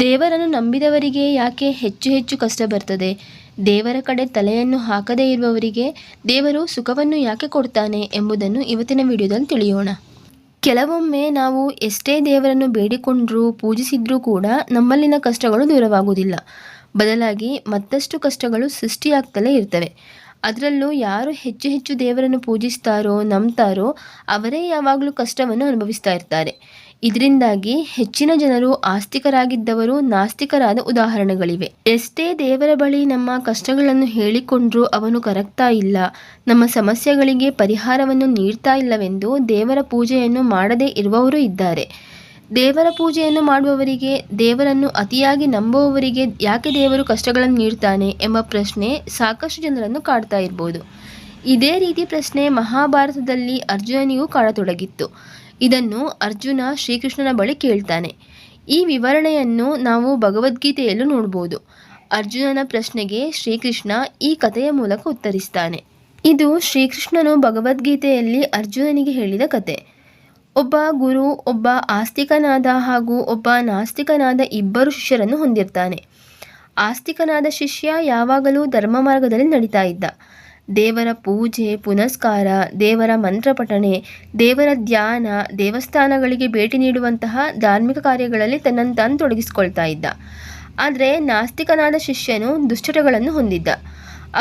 ದೇವರನ್ನು ನಂಬಿದವರಿಗೆ ಯಾಕೆ ಹೆಚ್ಚು ಹೆಚ್ಚು ಕಷ್ಟ ಬರ್ತದೆ? ದೇವರ ಕಡೆ ತಲೆಯನ್ನು ಹಾಕದೇ ಇರುವವರಿಗೆ ದೇವರು ಸುಖವನ್ನು ಯಾಕೆ ಕೊಡ್ತಾನೆ ಎಂಬುದನ್ನು ಇವತ್ತಿನ ವಿಡಿಯೋದಲ್ಲಿ ತಿಳಿಯೋಣ. ಕೆಲವೊಮ್ಮೆ ನಾವು ಎಷ್ಟೇ ದೇವರನ್ನು ಬೇಡಿಕೊಂಡ್ರೂ ಪೂಜಿಸಿದ್ರೂ ಕೂಡ ನಮ್ಮಲ್ಲಿನ ಕಷ್ಟಗಳು ದೂರವಾಗುವುದಿಲ್ಲ. ಬದಲಾಗಿ ಮತ್ತಷ್ಟು ಕಷ್ಟಗಳು ಸೃಷ್ಟಿಯಾಗ್ತಲೇ ಇರ್ತವೆ. ಅದರಲ್ಲೂ ಯಾರು ಹೆಚ್ಚು ಹೆಚ್ಚು ದೇವರನ್ನು ಪೂಜಿಸ್ತಾರೋ ನಂಬ್ತಾರೋ ಅವರೇ ಯಾವಾಗಲೂ ಕಷ್ಟವನ್ನು ಅನುಭವಿಸ್ತಾ ಇರ್ತಾರೆ. ಇದರಿಂದಾಗಿ ಹೆಚ್ಚಿನ ಜನರು ಆಸ್ತಿಕರಾಗಿದ್ದವರು ನಾಸ್ತಿಕರಾದ ಉದಾಹರಣೆಗಳಿವೆ. ಎಷ್ಟೇ ದೇವರ ಬಳಿ ನಮ್ಮ ಕಷ್ಟಗಳನ್ನು ಹೇಳಿಕೊಂಡ್ರೂ ಅವನು ಕರಗ್ತಾ ಇಲ್ಲ, ನಮ್ಮ ಸಮಸ್ಯೆಗಳಿಗೆ ಪರಿಹಾರವನ್ನು ನೀಡ್ತಾ ಇಲ್ಲವೆಂದು ದೇವರ ಪೂಜೆಯನ್ನು ಮಾಡದೇ ಇರುವವರು ಇದ್ದಾರೆ. ದೇವರ ಪೂಜೆಯನ್ನು ಮಾಡುವವರಿಗೆ, ದೇವರನ್ನು ಅತಿಯಾಗಿ ನಂಬುವವರಿಗೆ ಯಾಕೆ ದೇವರು ಕಷ್ಟಗಳನ್ನು ನೀಡ್ತಾನೆ ಎಂಬ ಪ್ರಶ್ನೆ ಸಾಕಷ್ಟು ಜನರನ್ನು ಕಾಡ್ತಾ ಇರ್ಬೋದು. ಇದೇ ರೀತಿ ಪ್ರಶ್ನೆ ಮಹಾಭಾರತದಲ್ಲಿ ಅರ್ಜುನನಿಗೂ ಕಾಡತೊಡಗಿತ್ತು. ಇದನ್ನು ಅರ್ಜುನ ಶ್ರೀಕೃಷ್ಣನ ಬಳಿ ಕೇಳ್ತಾನೆ. ಈ ವಿವರಣೆಯನ್ನು ನಾವು ಭಗವದ್ಗೀತೆಯಲ್ಲೂ ನೋಡ್ಬೋದು. ಅರ್ಜುನನ ಪ್ರಶ್ನೆಗೆ ಶ್ರೀಕೃಷ್ಣ ಈ ಕಥೆಯ ಮೂಲಕ ಉತ್ತರಿಸ್ತಾನೆ. ಇದು ಶ್ರೀಕೃಷ್ಣನು ಭಗವದ್ಗೀತೆಯಲ್ಲಿ ಅರ್ಜುನನಿಗೆ ಹೇಳಿದ ಕತೆ. ಒಬ್ಬ ಗುರು ಒಬ್ಬ ಆಸ್ತಿಕನಾದ ಹಾಗೂ ಒಬ್ಬ ನಾಸ್ತಿಕನಾದ ಇಬ್ಬರು ಶಿಷ್ಯರನ್ನು ಹೊಂದಿರ್ತಾನೆ. ಆಸ್ತಿಕನಾದ ಶಿಷ್ಯ ಯಾವಾಗಲೂ ಧರ್ಮ ಮಾರ್ಗದಲ್ಲಿ ನಡೀತಾ ಇದ್ದ. ದೇವರ ಪೂಜೆ ಪುನಸ್ಕಾರ, ದೇವರ ಮಂತ್ರ ಪಠಣೆ, ದೇವರ ಧ್ಯಾನ, ದೇವಸ್ಥಾನಗಳಿಗೆ ಭೇಟಿ ನೀಡುವಂತಹ ಧಾರ್ಮಿಕ ಕಾರ್ಯಗಳಲ್ಲಿ ತನ್ನನ್ನು ತಾನು ತೊಡಗಿಸಿಕೊಳ್ತಾ ಇದ್ದ. ಆದರೆ ನಾಸ್ತಿಕನಾದ ಶಿಷ್ಯನು ದುಶ್ಚಟಗಳನ್ನು ಹೊಂದಿದ್ದ.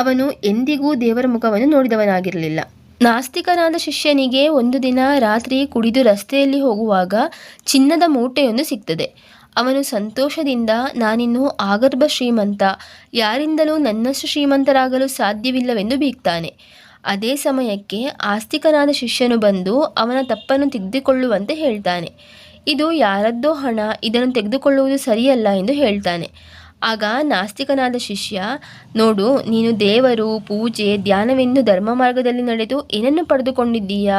ಅವನು ಎಂದಿಗೂ ದೇವರ ಮುಖವನ್ನು ನೋಡಿದವನಾಗಿರಲಿಲ್ಲ. ನಾಸ್ತಿಕನಾದ ಶಿಷ್ಯನಿಗೆ ಒಂದು ದಿನ ರಾತ್ರಿ ಕುಡಿದು ರಸ್ತೆಯಲ್ಲಿ ಹೋಗುವಾಗ ಚಿನ್ನದ ಮೂಟೆಯೊಂದು ಸಿಗ್ತದೆ. ಅವನು ಸಂತೋಷದಿಂದ ನಾನಿನ್ನು ಆಗರ್ಭ ಶ್ರೀಮಂತ, ಯಾರಿಂದಲೂ ನನ್ನಷ್ಟು ಶ್ರೀಮಂತರಾಗಲು ಸಾಧ್ಯವಿಲ್ಲವೆಂದು ಬೀಗ್ತಾನೆ. ಅದೇ ಸಮಯಕ್ಕೆ ಆಸ್ತಿಕನಾದ ಶಿಷ್ಯನು ಬಂದು ಅವನ ತಪ್ಪನ್ನು ತಿದ್ದಿಕೊಳ್ಳುವಂತೆ ಹೇಳ್ತಾನೆ. ಇದು ಯಾರದ್ದೋ ಹಣ, ಇದನ್ನು ತೆಗೆದುಕೊಳ್ಳುವುದು ಸರಿಯಲ್ಲ ಎಂದು ಹೇಳ್ತಾನೆ. ಆಗ ನಾಸ್ತಿಕನಾದ ಶಿಷ್ಯ, ನೋಡು, ನೀನು ದೇವರು ಪೂಜೆ ಧ್ಯಾನವೆಂದು ಧರ್ಮ ಮಾರ್ಗದಲ್ಲಿ ನಡೆದು ಏನನ್ನು ಪಡೆದುಕೊಂಡಿದ್ದೀಯಾ?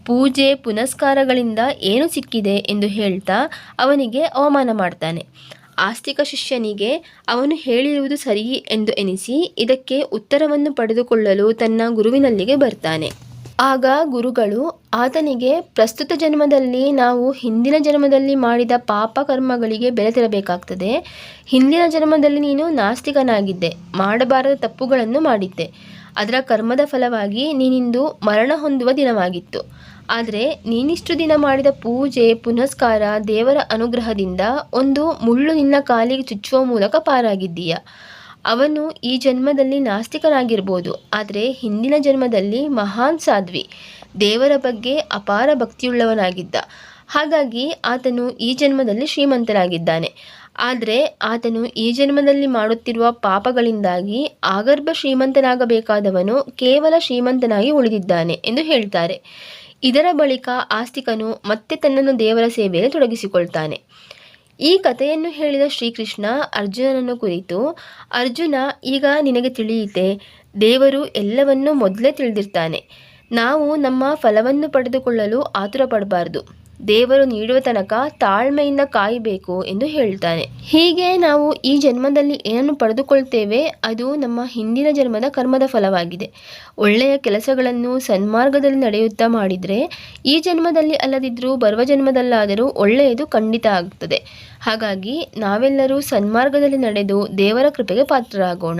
ಪೂಜೆ ಪುನಸ್ಕಾರಗಳಿಂದ ಏನು ಸಿಕ್ಕಿದೆ ಎಂದು ಹೇಳ್ತಾ ಅವನಿಗೆ ಅವಮಾನ ಮಾಡ್ತಾನೆ. ಆಸ್ತಿಕ ಶಿಷ್ಯನಿಗೆ ಅವನು ಹೇಳಿರುವುದು ಸರಿ ಎಂದು ಎನಿಸಿ ಇದಕ್ಕೆ ಉತ್ತರವನ್ನು ಪಡೆದುಕೊಳ್ಳಲು ತನ್ನ ಗುರುವಿನಲ್ಲಿಗೆ ಬರ್ತಾನೆ. ಆಗ ಗುರುಗಳು ಆತನಿಗೆ, ಪ್ರಸ್ತುತ ಜನ್ಮದಲ್ಲಿ ನಾವು ಹಿಂದಿನ ಜನ್ಮದಲ್ಲಿ ಮಾಡಿದ ಪಾಪ ಕರ್ಮಗಳಿಗೆ ಬೆಲೆ ತೆರಬೇಕಾಗ್ತದೆ. ಹಿಂದಿನ ಜನ್ಮದಲ್ಲಿ ನೀನು ನಾಸ್ತಿಕನಾಗಿದ್ದೆ, ಮಾಡಬಾರದ ತಪ್ಪುಗಳನ್ನು ಮಾಡಿದ್ದೆ. ಅದರ ಕರ್ಮದ ಫಲವಾಗಿ ನೀನಿಂದು ಮರಣ ಹೊಂದುವ ದಿನವಾಗಿತ್ತು. ಆದರೆ ನೀನಿಷ್ಟು ದಿನ ಮಾಡಿದ ಪೂಜೆ ಪುನಸ್ಕಾರ ದೇವರ ಅನುಗ್ರಹದಿಂದ ಒಂದು ಮುಳ್ಳು ನಿನ್ನ ಕಾಲಿಗೆ ಚುಚ್ಚುವ ಮೂಲಕ ಪಾರಾಗಿದ್ದೀಯ. ಅವನು ಈ ಜನ್ಮದಲ್ಲಿ ನಾಸ್ತಿಕನಾಗಿರ್ಬೋದು, ಆದರೆ ಹಿಂದಿನ ಜನ್ಮದಲ್ಲಿ ಮಹಾನ್ ಸಾಧ್ವಿ, ದೇವರ ಬಗ್ಗೆ ಅಪಾರ ಭಕ್ತಿಯುಳ್ಳವನಾಗಿದ್ದ. ಹಾಗಾಗಿ ಆತನು ಈ ಜನ್ಮದಲ್ಲಿ ಶ್ರೀಮಂತನಾಗಿದ್ದಾನೆ. ಆದರೆ ಆತನು ಈ ಜನ್ಮದಲ್ಲಿ ಮಾಡುತ್ತಿರುವ ಪಾಪಗಳಿಂದಾಗಿ ಆಗರ್ಭ ಶ್ರೀಮಂತನಾಗಬೇಕಾದವನು ಕೇವಲ ಶ್ರೀಮಂತನಾಗಿ ಉಳಿದಿದ್ದಾನೆ ಎಂದು ಹೇಳ್ತಾರೆ. ಇದರ ಬಳಿಕ ಆಸ್ತಿಕನು ಮತ್ತೆ ತನ್ನನ್ನು ದೇವರ ಸೇವೆಯಲ್ಲಿ ತೊಡಗಿಸಿಕೊಳ್ತಾನೆ. ಈ ಕಥೆಯನ್ನು ಹೇಳಿದ ಶ್ರೀಕೃಷ್ಣ ಅರ್ಜುನನನ್ನು ಕುರಿತು, ಅರ್ಜುನ, ಈಗ ನಿನಗೆ ತಿಳಿಯಿತೆ, ದೇವರು ಎಲ್ಲವನ್ನೂ ಮೊದಲೇ ತಿಳಿದಿರ್ತಾನೆ. ನಾವು ನಮ್ಮ ಫಲವನ್ನು ಪಡೆದುಕೊಳ್ಳಲು ಆತುರ ಪಡಬಾರ್ದು. ದೇವರು ನೀಡುವ ತನಕ ತಾಳ್ಮೆಯಿಂದ ಕಾಯಬೇಕು ಎಂದು ಹೇಳ್ತಾನೆ. ಹೀಗೆ ನಾವು ಈ ಜನ್ಮದಲ್ಲಿ ಏನನ್ನು ಪಡೆದುಕೊಳ್ತೇವೆ ಅದು ನಮ್ಮ ಹಿಂದಿನ ಜನ್ಮದ ಕರ್ಮದ ಫಲವಾಗಿದೆ. ಒಳ್ಳೆಯ ಕೆಲಸಗಳನ್ನು ಸನ್ಮಾರ್ಗದಲ್ಲಿ ನಡೆಯುತ್ತಾ ಮಾಡಿದರೆ ಈ ಜನ್ಮದಲ್ಲಿ ಅಲ್ಲದಿದ್ದರೂ ಬರುವ ಜನ್ಮದಲ್ಲಾದರೂ ಒಳ್ಳೆಯದು ಖಂಡಿತ ಆಗುತ್ತದೆ. ಹಾಗಾಗಿ ನಾವೆಲ್ಲರೂ ಸನ್ಮಾರ್ಗದಲ್ಲಿ ನಡೆದು ದೇವರ ಕೃಪೆಗೆ ಪಾತ್ರರಾಗೋಣ.